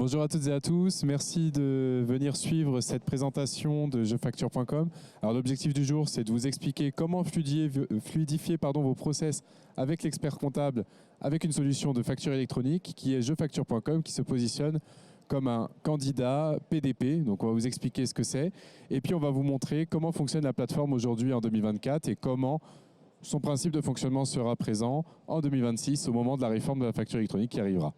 Bonjour à toutes et à tous, merci de venir suivre cette présentation de jefacture.com. Alors l'objectif du jour, c'est de vous expliquer comment fluidifier vos process avec l'expert comptable avec une solution de facture électronique qui est jefacture.com, qui se positionne comme un candidat PDP. Donc on va vous expliquer ce que c'est et puis on va vous montrer comment fonctionne la plateforme aujourd'hui en 2024 et comment son principe de fonctionnement sera présent en 2026 au moment de la réforme de la facture électronique qui arrivera.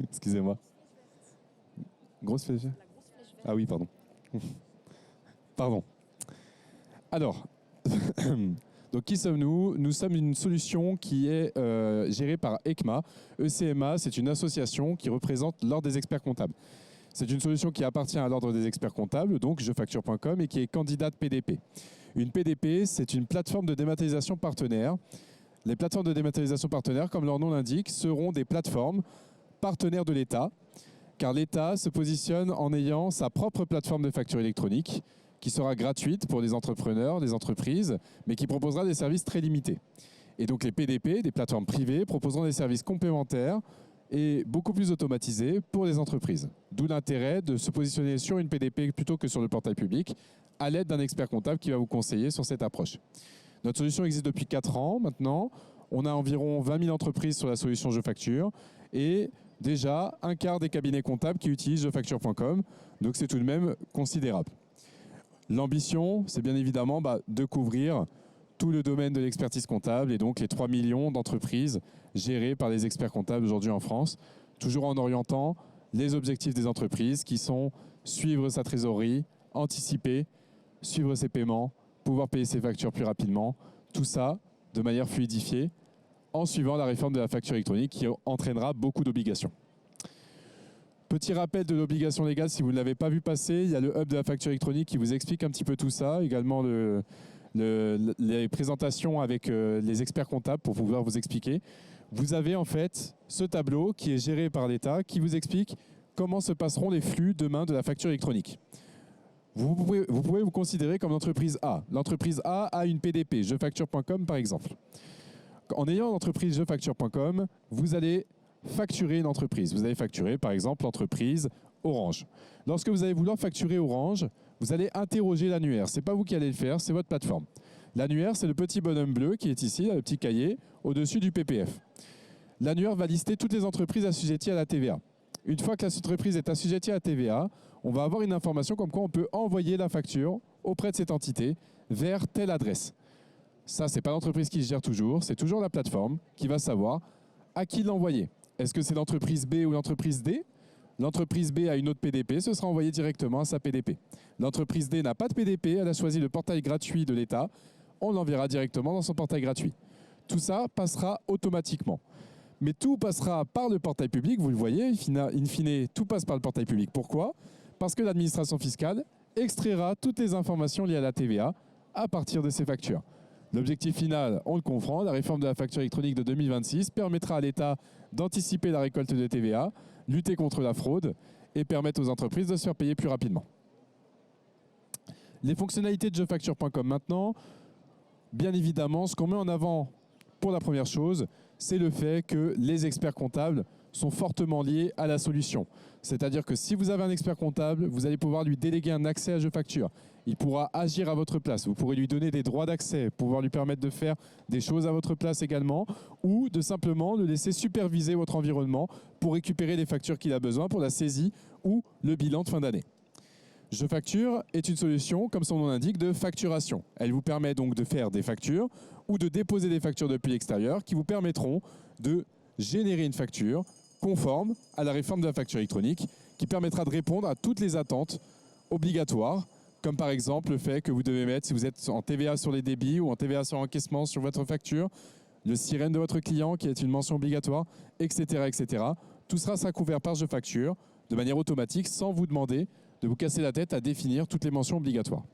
Excusez-moi. Grosse flèche verte. Ah oui, pardon. Pardon. Alors, donc qui sommes-nous? Nous sommes une solution qui est gérée par ECMA. ECMA, c'est une association qui représente l'Ordre des experts comptables. C'est une solution qui appartient à l'Ordre des experts comptables, donc jefacture.com, et qui est candidate PDP. Une PDP, c'est une plateforme de dématérialisation partenaire. Les plateformes de dématérialisation partenaires, comme leur nom l'indique, seront des plateformes partenaires de l'État, car l'État se positionne en ayant sa propre plateforme de facture électronique, qui sera gratuite pour les entrepreneurs, les entreprises, mais qui proposera des services très limités. Et donc les PDP, des plateformes privées, proposeront des services complémentaires et beaucoup plus automatisés pour les entreprises. D'où l'intérêt de se positionner sur une PDP plutôt que sur le portail public, à l'aide d'un expert comptable qui va vous conseiller sur cette approche. Notre solution existe depuis 4 ans maintenant. On a environ 20 000 entreprises sur la solution JeFacture et déjà un quart des cabinets comptables qui utilisent jefacture.com. Donc c'est tout de même considérable. L'ambition, c'est bien évidemment de couvrir tout le domaine de l'expertise comptable et donc les 3 millions d'entreprises gérées par les experts comptables aujourd'hui en France, toujours en orientant les objectifs des entreprises qui sont suivre sa trésorerie, anticiper, suivre ses paiements, pouvoir payer ses factures plus rapidement, tout ça de manière fluidifiée en suivant la réforme de la facture électronique qui entraînera beaucoup d'obligations. Petit rappel de l'obligation légale, si vous ne l'avez pas vu passer, il y a le hub de la facture électronique qui vous explique un petit peu tout ça, également les présentations avec les experts comptables pour pouvoir vous expliquer. Vous avez en fait ce tableau qui est géré par l'État qui vous explique comment se passeront les flux demain de la facture électronique. Vous pouvez vous considérer comme l'entreprise A. L'entreprise A a une PDP, jefacture.com par exemple. En ayant l'entreprise jefacture.com, vous allez facturer une entreprise. Vous allez facturer par exemple l'entreprise Orange. Lorsque vous allez vouloir facturer Orange, vous allez interroger l'annuaire. Ce n'est pas vous qui allez le faire, c'est votre plateforme. L'annuaire, c'est le petit bonhomme bleu qui est ici, le petit cahier, au-dessus du PPF. L'annuaire va lister toutes les entreprises assujetties à la TVA. Une fois que l'entreprise est assujettie à la TVA, on va avoir une information comme quoi on peut envoyer la facture auprès de cette entité vers telle adresse. Ça, ce n'est pas l'entreprise qui gère toujours, c'est toujours la plateforme qui va savoir à qui l'envoyer. Est-ce que c'est l'entreprise B ou l'entreprise D? L'entreprise B a une autre PDP, ce sera envoyé directement à sa PDP. L'entreprise D n'a pas de PDP, elle a choisi le portail gratuit de l'État, on l'enverra directement dans son portail gratuit. Tout ça passera automatiquement. Mais tout passera par le portail public, vous le voyez, in fine, tout passe par le portail public. Pourquoi? Parce que l'administration fiscale extraira toutes les informations liées à la TVA à partir de ces factures. L'objectif final, on le comprend, la réforme de la facture électronique de 2026 permettra à l'État d'anticiper la récolte de TVA, lutter contre la fraude et permettre aux entreprises de se faire payer plus rapidement. Les fonctionnalités de jefacture.com maintenant, bien évidemment, ce qu'on met en avant pour la première chose, c'est le fait que les experts comptables sont fortement liés à la solution. C'est-à-dire que si vous avez un expert comptable, vous allez pouvoir lui déléguer un accès à JeFacture. Il pourra agir à votre place. Vous pourrez lui donner des droits d'accès, pouvoir lui permettre de faire des choses à votre place également, ou de simplement le laisser superviser votre environnement pour récupérer les factures qu'il a besoin pour la saisie ou le bilan de fin d'année. JeFacture est une solution, comme son nom l'indique, de facturation. Elle vous permet donc de faire des factures ou de déposer des factures depuis l'extérieur qui vous permettront de générer une facture conforme à la réforme de la facture électronique qui permettra de répondre à toutes les attentes obligatoires, comme par exemple le fait que vous devez mettre, si vous êtes en TVA sur les débits ou en TVA sur encaissement sur votre facture, le SIREN de votre client qui est une mention obligatoire, etc. etc. Tout sera couvert par JeFacture de manière automatique sans vous demander de vous casser la tête à définir toutes les mentions obligatoires.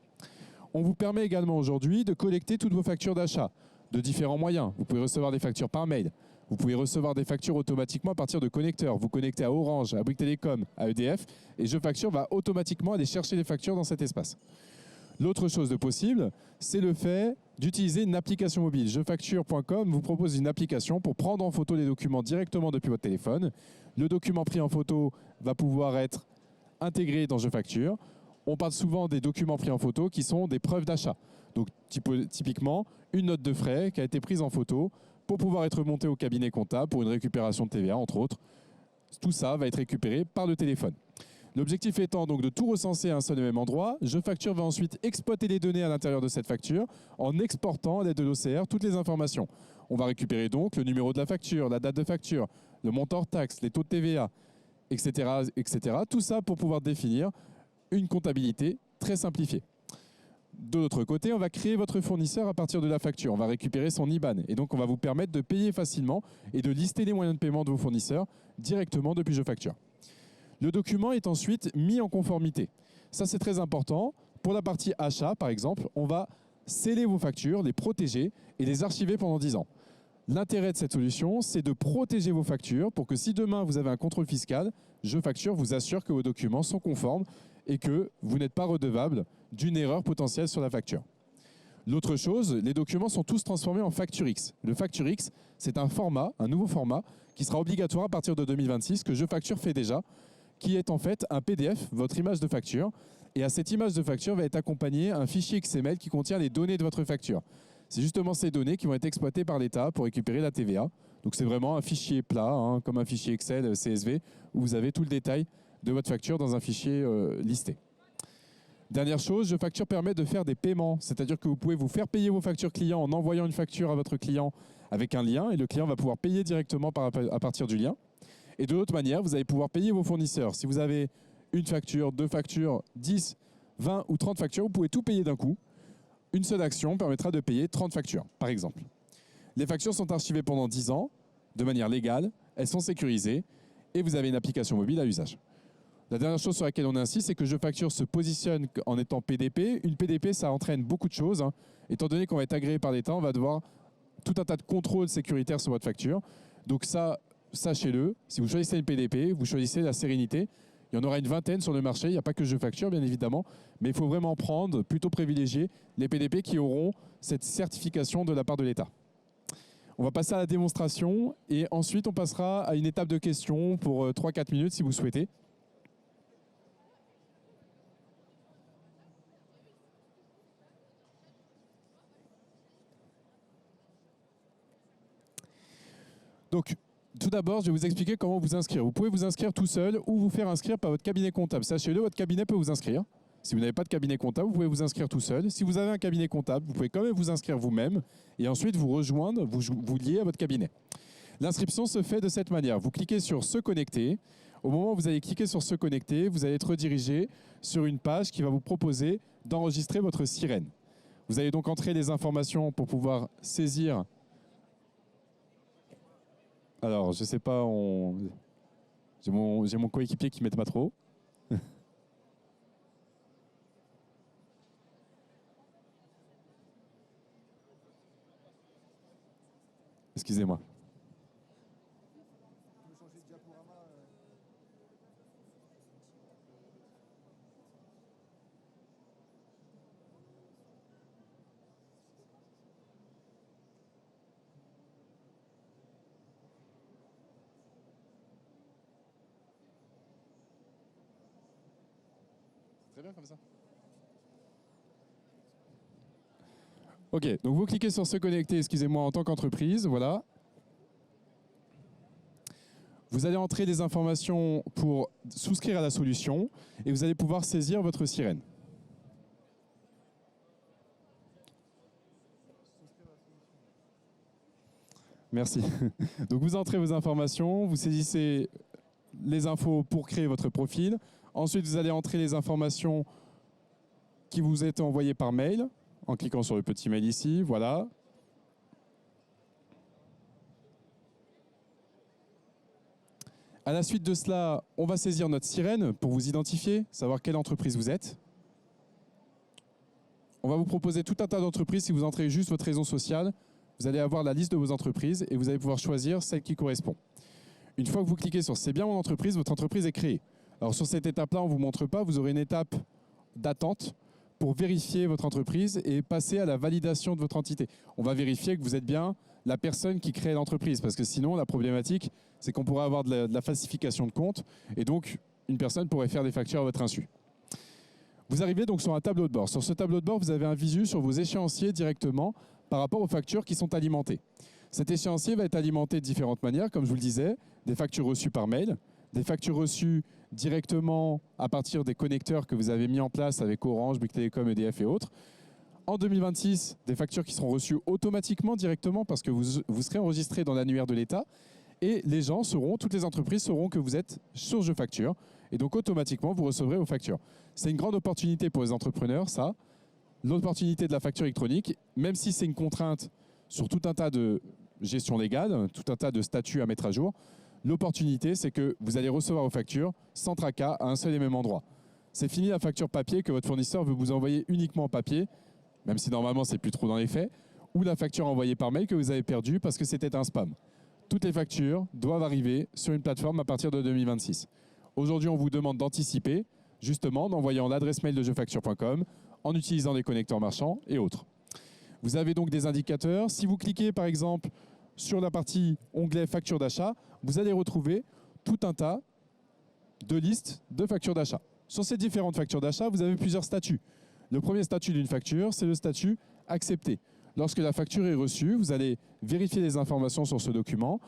On vous permet également aujourd'hui de collecter toutes vos factures d'achat de différents moyens. Vous pouvez recevoir des factures par mail. Vous pouvez recevoir des factures automatiquement à partir de connecteurs. Vous connectez à Orange, à Bouygues Telecom, à EDF et JeFacture va automatiquement aller chercher les factures dans cet espace. L'autre chose de possible, c'est le fait d'utiliser une application mobile. Jefacture.com vous propose une application pour prendre en photo les documents directement depuis votre téléphone. Le document pris en photo va pouvoir être intégré dans Jefacture. On parle souvent des documents pris en photo qui sont des preuves d'achat. Donc typiquement, une note de frais qui a été prise en photo pour pouvoir être montée au cabinet comptable pour une récupération de TVA, entre autres. Tout ça va être récupéré par le téléphone. L'objectif étant donc de tout recenser à un seul et même endroit. Jefacture va ensuite exploiter les données à l'intérieur de cette facture en exportant à l'aide de l'OCR toutes les informations. On va récupérer donc le numéro de la facture, la date de facture, le montant hors taxe, les taux de TVA, etc., etc. Tout ça pour pouvoir définir une comptabilité très simplifiée. De l'autre côté, on va créer votre fournisseur à partir de la facture. On va récupérer son IBAN et donc on va vous permettre de payer facilement et de lister les moyens de paiement de vos fournisseurs directement depuis Jefacture. Le document est ensuite mis en conformité. Ça, c'est très important. Pour la partie achat, par exemple, on va sceller vos factures, les protéger et les archiver pendant 10 ans. L'intérêt de cette solution, c'est de protéger vos factures pour que si demain vous avez un contrôle fiscal, Jefacture vous assure que vos documents sont conformes et que vous n'êtes pas redevable d'une erreur potentielle sur la facture. L'autre chose, les documents sont tous transformés en FactureX. Le FactureX, c'est un format, un nouveau format, qui sera obligatoire à partir de 2026, que Jefacture fait déjà, qui est en fait un PDF, votre image de facture. Et à cette image de facture va être accompagné un fichier XML qui contient les données de votre facture. C'est justement ces données qui vont être exploitées par l'État pour récupérer la TVA. Donc c'est vraiment un fichier plat, hein, comme un fichier Excel CSV, où vous avez tout le détail de votre facture dans un fichier listé. Dernière chose, Jefacture permet de faire des paiements, c'est-à-dire que vous pouvez vous faire payer vos factures clients en envoyant une facture à votre client avec un lien, et le client va pouvoir payer directement à partir du lien. Et de l'autre manière, vous allez pouvoir payer vos fournisseurs. Si vous avez une facture, 2 factures, 10, 20 ou 30 factures, vous pouvez tout payer d'un coup. Une seule action permettra de payer 30 factures, par exemple. Les factures sont archivées pendant 10 ans, de manière légale, elles sont sécurisées, et vous avez une application mobile à usage. La dernière chose sur laquelle on insiste, c'est que Jefacture se positionne en étant PDP. Une PDP, ça entraîne beaucoup de choses, hein. Étant donné qu'on va être agréé par l'État, on va devoir tout un tas de contrôles sécuritaires sur votre facture. Donc ça, sachez-le, si vous choisissez une PDP, vous choisissez la sérénité. Il y en aura une vingtaine sur le marché, il n'y a pas que Jefacture bien évidemment, mais il faut vraiment prendre, plutôt privilégier les PDP qui auront cette certification de la part de l'État. On va passer à la démonstration et ensuite on passera à une étape de questions pour 3-4 minutes si vous souhaitez. Donc, tout d'abord, je vais vous expliquer comment vous inscrire. Vous pouvez vous inscrire tout seul ou vous faire inscrire par votre cabinet comptable. Sachez-le, votre cabinet peut vous inscrire. Si vous n'avez pas de cabinet comptable, vous pouvez vous inscrire tout seul. Si vous avez un cabinet comptable, vous pouvez quand même vous inscrire vous-même et ensuite vous rejoindre, vous lier à votre cabinet. L'inscription se fait de cette manière. Vous cliquez sur « Se connecter ». Au moment où vous allez cliquer sur « Se connecter », vous allez être redirigé sur une page qui va vous proposer d'enregistrer votre sirène. Vous allez donc entrer les informations pour pouvoir saisir. Alors, je ne sais pas, j'ai mon coéquipier qui ne m'aide pas trop. Excusez-moi. Très bien comme ça. Ok, donc vous cliquez sur se connecter, excusez-moi, en tant qu'entreprise, voilà. Vous allez entrer des informations pour souscrire à la solution et vous allez pouvoir saisir votre sirène. Merci. Donc vous entrez vos informations, vous saisissez les infos pour créer votre profil. Ensuite, vous allez entrer les informations qui vous est envoyées par mail en cliquant sur le petit mail ici, voilà. À la suite de cela, on va saisir notre sirène pour vous identifier, savoir quelle entreprise vous êtes. On va vous proposer tout un tas d'entreprises. Si vous entrez juste votre raison sociale, vous allez avoir la liste de vos entreprises et vous allez pouvoir choisir celle qui correspond. Une fois que vous cliquez sur « C'est bien mon entreprise », votre entreprise est créée. Alors sur cette étape-là, on ne vous montre pas, vous aurez une étape d'attente pour vérifier votre entreprise et passer à la validation de votre entité. On va vérifier que vous êtes bien la personne qui crée l'entreprise, parce que sinon, la problématique, c'est qu'on pourrait avoir de la falsification de compte, et donc une personne pourrait faire des factures à votre insu. Vous arrivez donc sur un tableau de bord. Sur ce tableau de bord, vous avez un visu sur vos échéanciers directement par rapport aux factures qui sont alimentées. Cet échéancier va être alimenté de différentes manières, comme je vous le disais, des factures reçues par mail, des factures reçues directement à partir des connecteurs que vous avez mis en place avec Orange, Bouygues Telecom, EDF et autres. En 2026, des factures qui seront reçues automatiquement directement parce que vous serez enregistré dans l'annuaire de l'État et les gens sauront, toutes les entreprises sauront que vous êtes sur Je Facture et donc automatiquement vous recevrez vos factures. C'est une grande opportunité pour les entrepreneurs, ça, l'opportunité de la facture électronique, même si c'est une contrainte sur tout un tas de gestion légale, tout un tas de statuts à mettre à jour. L'opportunité, c'est que vous allez recevoir vos factures sans tracas à un seul et même endroit. C'est fini la facture papier que votre fournisseur veut vous envoyer uniquement en papier, même si normalement c'est plus trop dans les faits, ou la facture envoyée par mail que vous avez perdue parce que c'était un spam. Toutes les factures doivent arriver sur une plateforme à partir de 2026. Aujourd'hui, on vous demande d'anticiper, justement, en envoyant l'adresse mail de jefacture.com, en utilisant des connecteurs marchands et autres. Vous avez donc des indicateurs. Si vous cliquez par exemple sur la partie onglet facture d'achat, vous allez retrouver tout un tas de listes de factures d'achat. Sur ces différentes factures d'achat, vous avez plusieurs statuts. Le premier statut d'une facture, c'est le statut accepté. Lorsque la facture est reçue, vous allez vérifier les informations sur ce document,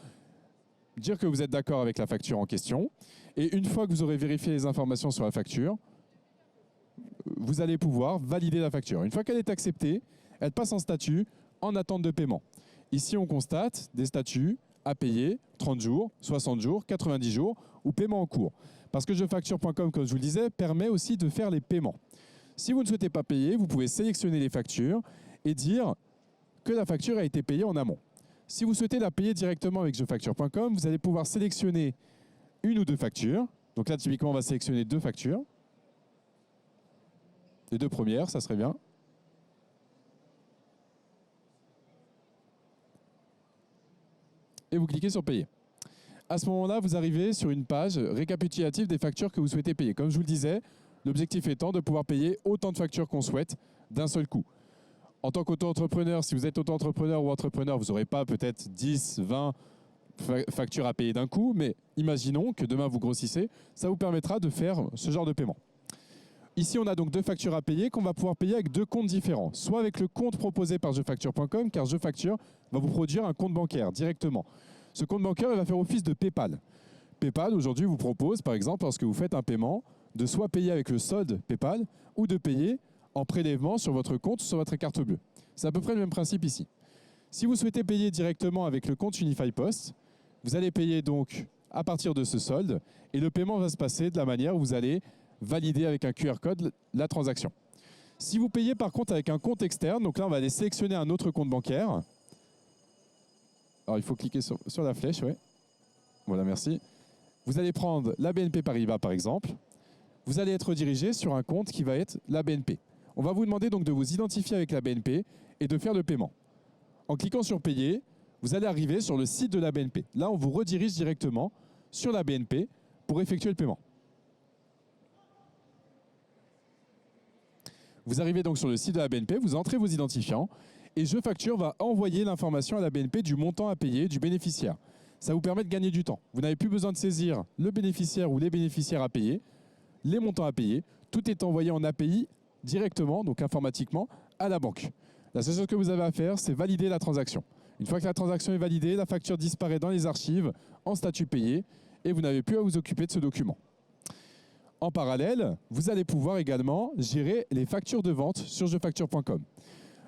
dire que vous êtes d'accord avec la facture en question. Et une fois que vous aurez vérifié les informations sur la facture, vous allez pouvoir valider la facture. Une fois qu'elle est acceptée, elle passe en statut en attente de paiement. Ici, on constate des statuts à payer 30 jours, 60 jours, 90 jours ou paiement en cours. Parce que jefacture.com, comme je vous le disais, permet aussi de faire les paiements. Si vous ne souhaitez pas payer, vous pouvez sélectionner les factures et dire que la facture a été payée en amont. Si vous souhaitez la payer directement avec jefacture.com, vous allez pouvoir sélectionner une ou deux factures. Donc là, typiquement, on va sélectionner deux factures. Les deux premières, ça serait bien. Et vous cliquez sur payer. À ce moment-là, vous arrivez sur une page récapitulative des factures que vous souhaitez payer. Comme je vous le disais, l'objectif étant de pouvoir payer autant de factures qu'on souhaite d'un seul coup. En tant qu'auto-entrepreneur, si vous êtes auto-entrepreneur ou entrepreneur, vous n'aurez pas peut-être 10, 20 factures à payer d'un coup, mais imaginons que demain vous grossissez, ça vous permettra de faire ce genre de paiement. Ici, on a donc deux factures à payer qu'on va pouvoir payer avec deux comptes différents. Soit avec le compte proposé par jefacture.com, car Jefacture va vous produire un compte bancaire directement. Ce compte bancaire, il va faire office de PayPal. PayPal, aujourd'hui, vous propose, par exemple, lorsque vous faites un paiement, de soit payer avec le solde PayPal ou de payer en prélèvement sur votre compte ou sur votre carte bleue. C'est à peu près le même principe ici. Si vous souhaitez payer directement avec le compte Unify Post, vous allez payer donc à partir de ce solde et le paiement va se passer de la manière où vous allez valider avec un QR code la transaction. Si vous payez par contre avec un compte externe, donc là on va aller sélectionner un autre compte bancaire. Alors il faut cliquer sur la flèche, ouais. Voilà, merci. Vous allez prendre la BNP Paribas par exemple. Vous allez être redirigé sur un compte qui va être la BNP. On va vous demander donc de vous identifier avec la BNP et de faire le paiement. En cliquant sur payer, vous allez arriver sur le site de la BNP. Là, on vous redirige directement sur la BNP pour effectuer le paiement. Vous arrivez donc sur le site de la BNP, vous entrez vos identifiants et Jefacture va envoyer l'information à la BNP du montant à payer du bénéficiaire. Ça vous permet de gagner du temps. Vous n'avez plus besoin de saisir le bénéficiaire ou les bénéficiaires à payer, les montants à payer. Tout est envoyé en API directement, donc informatiquement, à la banque. La seule chose que vous avez à faire, c'est valider la transaction. Une fois que la transaction est validée, la facture disparaît dans les archives en statut payé et vous n'avez plus à vous occuper de ce document. En parallèle, vous allez pouvoir également gérer les factures de vente sur jefacture.com.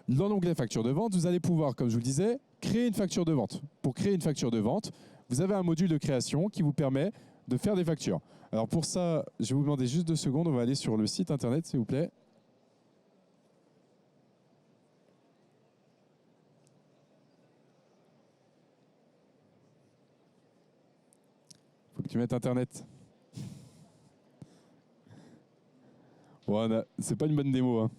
Dans l'onglet facture de vente, vous allez pouvoir, comme je vous le disais, créer une facture de vente. Pour créer une facture de vente, vous avez un module de création qui vous permet de faire des factures. Alors pour ça, je vais vous demander juste 2 secondes, on va aller sur le site internet s'il vous plaît. Faut que tu mettes internet. Bon, c'est pas une bonne démo, hein.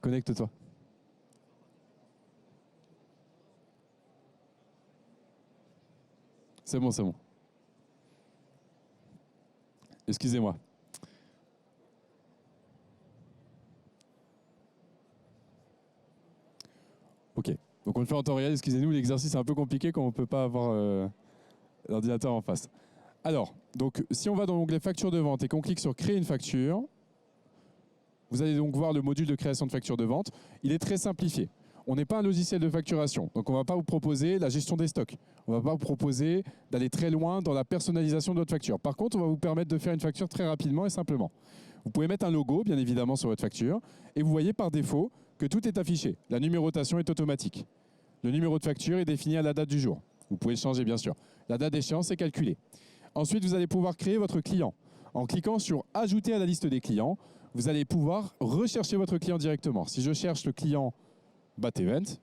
Connecte-toi. C'est bon, c'est bon. excusez-moi. Ok, donc on le fait en temps réel, excusez-nous, l'exercice est un peu compliqué quand on ne peut pas avoir l'ordinateur en face. Alors, donc si on va dans l'onglet facture de vente et qu'on clique sur créer une facture, vous allez donc voir le module de création de facture de vente. Il est très simplifié. On n'est pas un logiciel de facturation, donc on ne va pas vous proposer la gestion des stocks. On ne va pas vous proposer d'aller très loin dans la personnalisation de votre facture. Par contre, on va vous permettre de faire une facture très rapidement et simplement. Vous pouvez mettre un logo, bien évidemment, sur votre facture, et vous voyez par défaut que tout est affiché. La numérotation est automatique. Le numéro de facture est défini à la date du jour. Vous pouvez le changer, bien sûr. La date d'échéance est calculée. Ensuite, vous allez pouvoir créer votre client. En cliquant sur « Ajouter à la liste des clients », vous allez pouvoir rechercher votre client directement. Si je cherche le client BatEvent,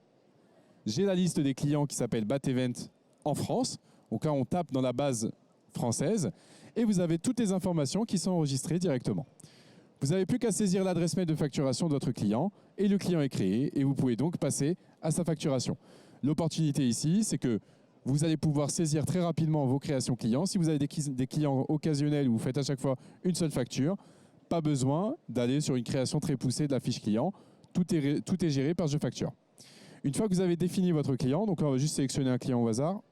j'ai la liste des clients qui s'appelle BatEvent en France. Donc là, on tape dans la base française et vous avez toutes les informations qui sont enregistrées directement. Vous n'avez plus qu'à saisir l'adresse mail de facturation de votre client et le client est créé et vous pouvez donc passer à sa facturation. L'opportunité ici, c'est que vous allez pouvoir saisir très rapidement vos créations clients. Si vous avez des clients occasionnels où vous faites à chaque fois une seule facture, pas besoin d'aller sur une création très poussée de la fiche client. Tout est géré par Je Facture. Une fois que vous avez défini votre client, donc là on va juste sélectionner un client au hasard,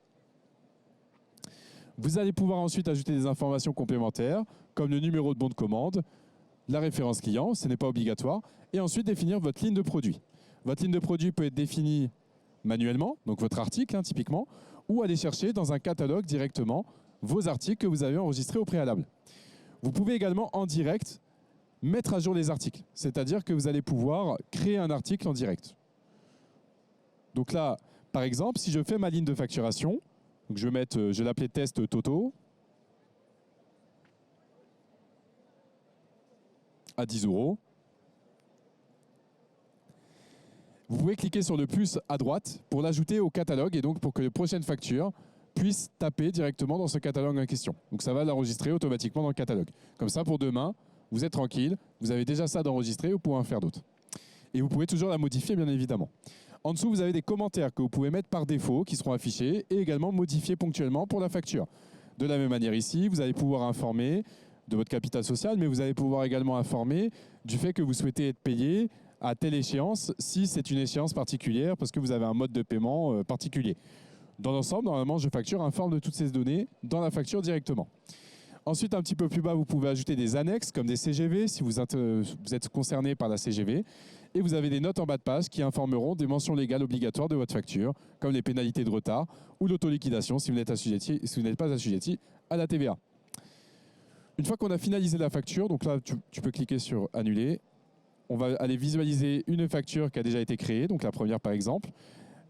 vous allez pouvoir ensuite ajouter des informations complémentaires comme le numéro de bon de commande, la référence client, ce n'est pas obligatoire, et ensuite définir votre ligne de produit. Votre ligne de produit peut être définie manuellement, donc votre article typiquement, ou aller chercher dans un catalogue directement vos articles que vous avez enregistrés au préalable. Vous pouvez également en direct mettre à jour les articles, c'est-à-dire que vous allez pouvoir créer un article en direct. Donc là, par exemple, si je fais ma ligne de facturation, donc je vais l'appeler test Toto à 10 €. Vous pouvez cliquer sur le plus à droite pour l'ajouter au catalogue et donc pour que les prochaines factures puissent taper directement dans ce catalogue en question. Donc ça va l'enregistrer automatiquement dans le catalogue. Comme ça, pour demain, vous êtes tranquille, vous avez déjà ça d'enregistrer, vous pouvez en faire d'autres. Et vous pouvez toujours la modifier, bien évidemment. En dessous, vous avez des commentaires que vous pouvez mettre par défaut, qui seront affichés, et également modifier ponctuellement pour la facture. De la même manière ici, vous allez pouvoir informer de votre capital social, mais vous allez pouvoir également informer du fait que vous souhaitez être payé à telle échéance, si c'est une échéance particulière, parce que vous avez un mode de paiement particulier. Dans l'ensemble, normalement, Je Facture informe de toutes ces données dans la facture directement. Ensuite, un petit peu plus bas, vous pouvez ajouter des annexes comme des CGV si vous êtes concerné par la CGV. Et vous avez des notes en bas de page qui informeront des mentions légales obligatoires de votre facture, comme les pénalités de retard ou l'autoliquidation si vous n'êtes pas assujetti à la TVA. Une fois qu'on a finalisé la facture, donc là, tu peux cliquer sur « Annuler ». On va aller visualiser une facture qui a déjà été créée, donc la première par exemple.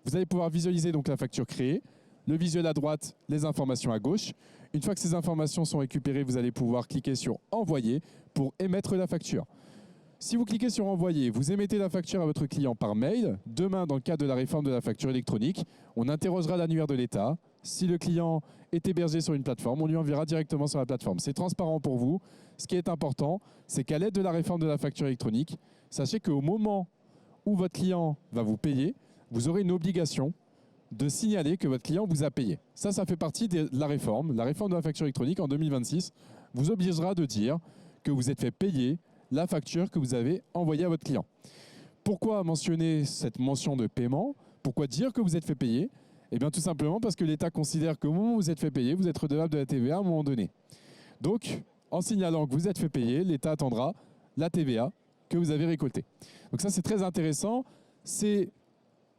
Vous allez pouvoir visualiser donc la facture créée, le visuel à droite, les informations à gauche. Une fois que ces informations sont récupérées, vous allez pouvoir cliquer sur « Envoyer » pour émettre la facture. Si vous cliquez sur « Envoyer », vous émettez la facture à votre client par mail. Demain, dans le cadre de la réforme de la facture électronique, on interrogera l'annuaire de l'État. Si le client est hébergé sur une plateforme, on lui enverra directement sur la plateforme. C'est transparent pour vous. Ce qui est important, c'est qu'à l'aide de la réforme de la facture électronique, sachez qu'au moment où votre client va vous payer, vous aurez une obligation de signaler que votre client vous a payé. Ça fait partie de la réforme. La réforme de la facture électronique en 2026 vous obligera de dire que vous êtes fait payer la facture que vous avez envoyée à votre client. Pourquoi mentionner cette mention de paiement? Pourquoi dire que vous êtes fait payer? Eh bien tout simplement parce que l'État considère qu'au moment où vous êtes fait payer, vous êtes redevable de la TVA à un moment donné. Donc, en signalant que vous êtes fait payer, l'État attendra la TVA que vous avez récoltée. Donc ça, c'est très intéressant. C'est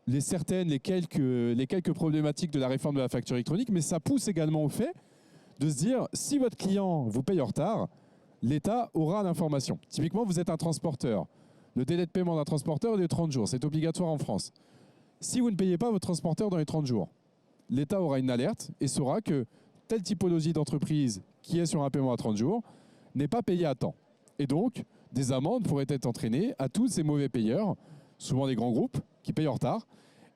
les quelques problématiques de la réforme de la facture électronique, mais ça pousse également au fait de se dire, si votre client vous paye en retard, l'État aura l'information. Typiquement, vous êtes un transporteur. Le délai de paiement d'un transporteur est de 30 jours. C'est obligatoire en France. Si vous ne payez pas votre transporteur dans les 30 jours, l'État aura une alerte et saura que telle typologie d'entreprise qui est sur un paiement à 30 jours n'est pas payée à temps. Et donc, des amendes pourraient être entraînées à tous ces mauvais payeurs, souvent des grands groupes, qui payent en retard.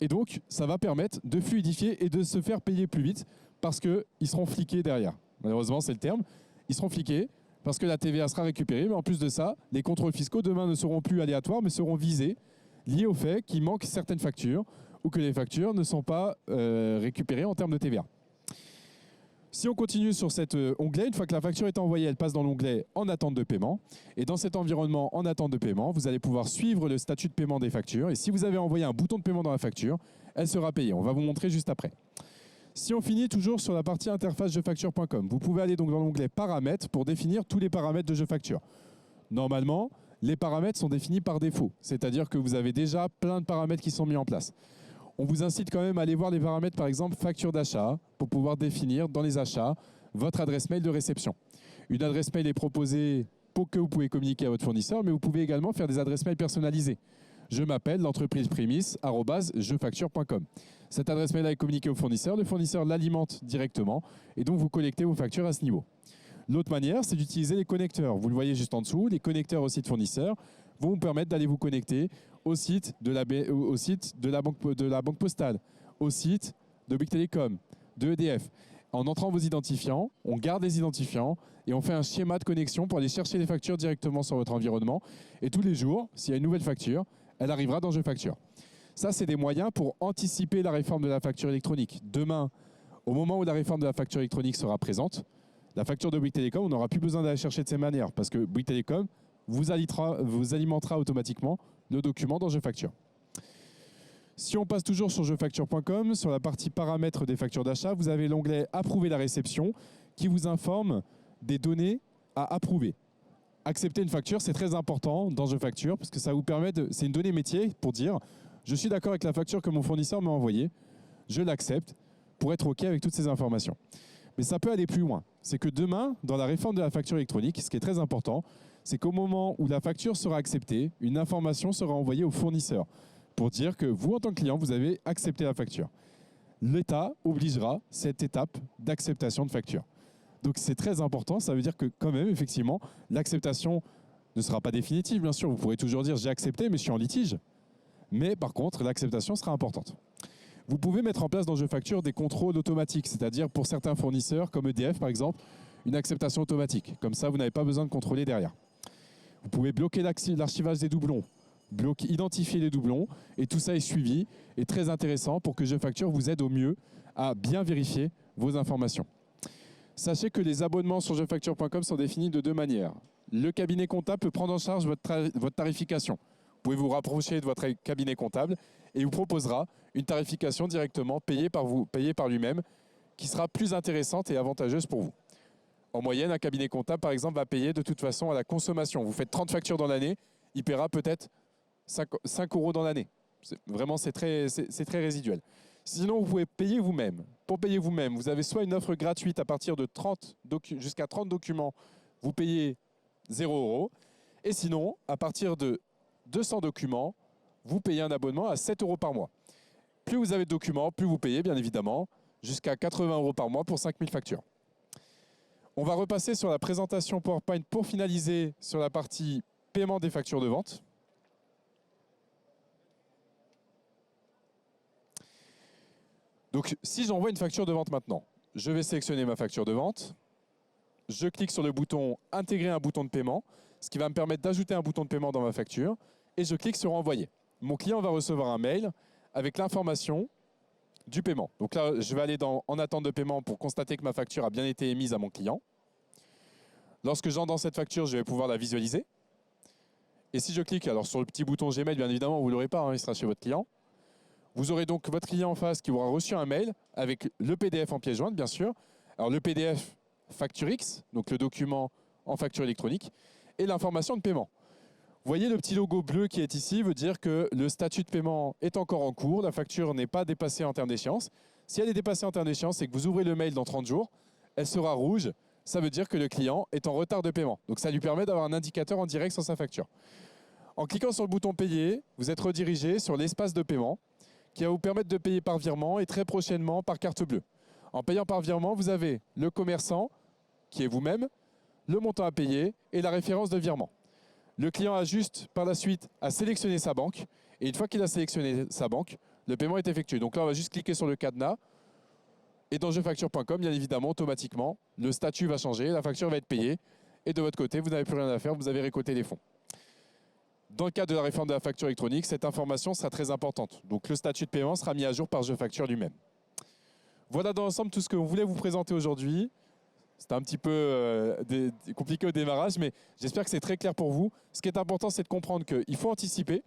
Et donc, ça va permettre de fluidifier et de se faire payer plus vite parce qu'ils seront fliqués derrière. Malheureusement, c'est le terme. Ils seront fliqués parce que la TVA sera récupérée. Mais en plus de ça, les contrôles fiscaux demain ne seront plus aléatoires, mais seront visés, liés au fait qu'il manque certaines factures ou que les factures ne sont pas récupérées en termes de TVA. Si on continue sur cet onglet, une fois que la facture est envoyée, elle passe dans l'onglet « En attente de paiement ». Et dans cet environnement « En attente de paiement », vous allez pouvoir suivre le statut de paiement des factures. Et si vous avez envoyé un bouton de paiement dans la facture, elle sera payée. On va vous montrer juste après. Si on finit toujours sur la partie interface jefacture.com, vous pouvez aller donc dans l'onglet « Paramètres » pour définir tous les paramètres de Jefacture. Normalement, les paramètres sont définis par défaut, c'est-à-dire que vous avez déjà plein de paramètres qui sont mis en place. On vous incite quand même à aller voir les paramètres, par exemple, facture d'achat, pour pouvoir définir dans les achats votre adresse mail de réception. Une adresse mail est proposée pour que vous pouvez communiquer à votre fournisseur, mais vous pouvez également faire des adresses mail personnalisées. Je m'appelle l'entreprise prémisse@jefacture.com. Cette adresse mail est communiquée au fournisseur, le fournisseur l'alimente directement et donc vous collectez vos factures à ce niveau. L'autre manière, c'est d'utiliser les connecteurs. Vous le voyez juste en dessous, les connecteurs au site fournisseur vont vous permettre d'aller vous connecter au site de la banque postale, au site de Bouygues Telecom, de EDF. En entrant vos identifiants, on garde les identifiants et on fait un schéma de connexion pour aller chercher les factures directement sur votre environnement. Et tous les jours, s'il y a une nouvelle facture, elle arrivera dans Jefacture. Ça, c'est des moyens pour anticiper la réforme de la facture électronique. Demain, au moment où la réforme de la facture électronique sera présente, la facture de Bouygues Telecom, on n'aura plus besoin d'aller chercher de ces manières parce que Bouygues Telecom vous alimentera automatiquement le document dans Jefacture. Si on passe toujours sur jefacture.com, sur la partie paramètres des factures d'achat, vous avez l'onglet « Approuver la réception » qui vous informe des données à approuver. Accepter une facture, c'est très important dans Jefacture parce que ça vous permet c'est une donnée métier pour dire « Je suis d'accord avec la facture que mon fournisseur m'a envoyée, je l'accepte pour être OK avec toutes ces informations ». Mais ça peut aller plus loin. C'est que demain, dans la réforme de la facture électronique, ce qui est très important, c'est qu'au moment où la facture sera acceptée, une information sera envoyée au fournisseur pour dire que vous, en tant que client, vous avez accepté la facture. L'État obligera cette étape d'acceptation de facture. Donc c'est très important, ça veut dire que quand même, effectivement, l'acceptation ne sera pas définitive, bien sûr. Vous pourrez toujours dire « j'ai accepté, mais je suis en litige ». Mais par contre, l'acceptation sera importante. Vous pouvez mettre en place dans Jefacture des contrôles automatiques, c'est-à-dire pour certains fournisseurs, comme EDF par exemple, une acceptation automatique. Comme ça, vous n'avez pas besoin de contrôler derrière. Vous pouvez bloquer l'archivage des doublons, identifier les doublons, et tout ça est suivi et très intéressant pour que Jefacture vous aide au mieux à bien vérifier vos informations. Sachez que les abonnements sur jefacture.com sont définis de deux manières. Le cabinet comptable peut prendre en charge votre tarification. Vous pouvez vous rapprocher de votre cabinet comptable et il vous proposera une tarification directement payée par lui-même qui sera plus intéressante et avantageuse pour vous. En moyenne, un cabinet comptable, par exemple, va payer de toute façon à la consommation. Vous faites 30 factures dans l'année, il paiera peut-être 5 € dans l'année. Vraiment, c'est très résiduel. Sinon, vous pouvez payer vous-même. Pour payer vous-même, vous avez soit une offre gratuite à partir de jusqu'à 30 documents, vous payez 0 €. Et sinon, à partir de 200 documents, vous payez un abonnement à 7 € par mois. Plus vous avez de documents, plus vous payez, bien évidemment, jusqu'à 80 € par mois pour 5000 factures. On va repasser sur la présentation PowerPoint pour finaliser sur la partie paiement des factures de vente. Donc, si j'envoie une facture de vente maintenant, je vais sélectionner ma facture de vente. Je clique sur le bouton « Intégrer un bouton de paiement », ce qui va me permettre d'ajouter un bouton de paiement dans ma facture. Et je clique sur « Envoyer ». Mon client va recevoir un mail avec l'information du paiement. Donc là, je vais aller dans « En attente de paiement » pour constater que ma facture a bien été émise à mon client. Lorsque j'entre dans cette facture, je vais pouvoir la visualiser. Et si je clique alors sur le petit bouton Gmail, bien évidemment, vous ne l'aurez pas, hein, il sera chez votre client. Vous aurez donc votre client en face qui aura reçu un mail avec le PDF en pièce jointe, bien sûr. Alors le PDF FactureX, donc le document en facture électronique, et l'information de paiement. Vous voyez le petit logo bleu qui est ici, veut dire que le statut de paiement est encore en cours, la facture n'est pas dépassée en termes d'échéance. Si elle est dépassée en termes d'échéance et que vous ouvrez le mail dans 30 jours, elle sera rouge, ça veut dire que le client est en retard de paiement. Donc ça lui permet d'avoir un indicateur en direct sur sa facture. En cliquant sur le bouton payer, vous êtes redirigé sur l'espace de paiement qui va vous permettre de payer par virement et très prochainement par carte bleue. En payant par virement, vous avez le commerçant, qui est vous-même, le montant à payer et la référence de virement. Le client a juste par la suite à sélectionner sa banque et une fois qu'il a sélectionné sa banque, le paiement est effectué. Donc là, on va juste cliquer sur le cadenas et dans jefacture.com, bien évidemment, automatiquement, le statut va changer, la facture va être payée et de votre côté, vous n'avez plus rien à faire, vous avez récolté les fonds. Dans le cadre de la réforme de la facture électronique, cette information sera très importante. Donc le statut de paiement sera mis à jour par Jefacture lui-même. Voilà dans l'ensemble tout ce qu'on voulait vous présenter aujourd'hui. C'était un petit peu compliqué au démarrage, mais j'espère que c'est très clair pour vous. Ce qui est important, c'est de comprendre qu'il faut anticiper.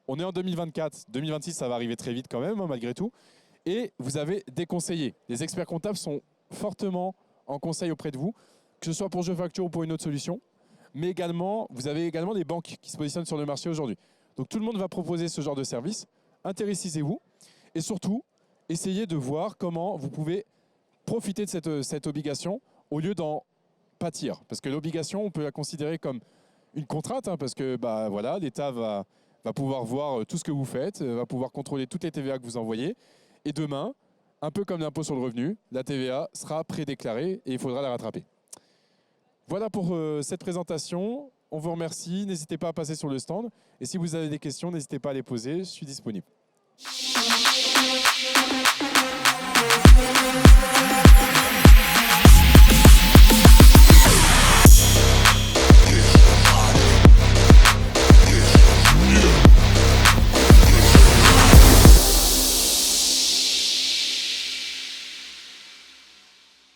On est en 2024, 2026, ça va arriver très vite quand même, hein, malgré tout. Et vous avez des conseillers. Les experts comptables sont fortement en conseil auprès de vous, que ce soit pour GeoFacture ou pour une autre solution. Mais également, vous avez également des banques qui se positionnent sur le marché aujourd'hui. Donc tout le monde va proposer ce genre de service. Intéressez-vous et surtout, essayez de voir comment vous pouvez profiter de cette obligation au lieu d'en pâtir. Parce que l'obligation, on peut la considérer comme une contrainte, hein, parce que bah, voilà, l'État va pouvoir voir tout ce que vous faites, va pouvoir contrôler toutes les TVA que vous envoyez. Et demain, un peu comme l'impôt sur le revenu, la TVA sera prédéclarée et il faudra la rattraper. Voilà pour cette présentation. On vous remercie. N'hésitez pas à passer sur le stand. Et si vous avez des questions, n'hésitez pas à les poser. Je suis disponible.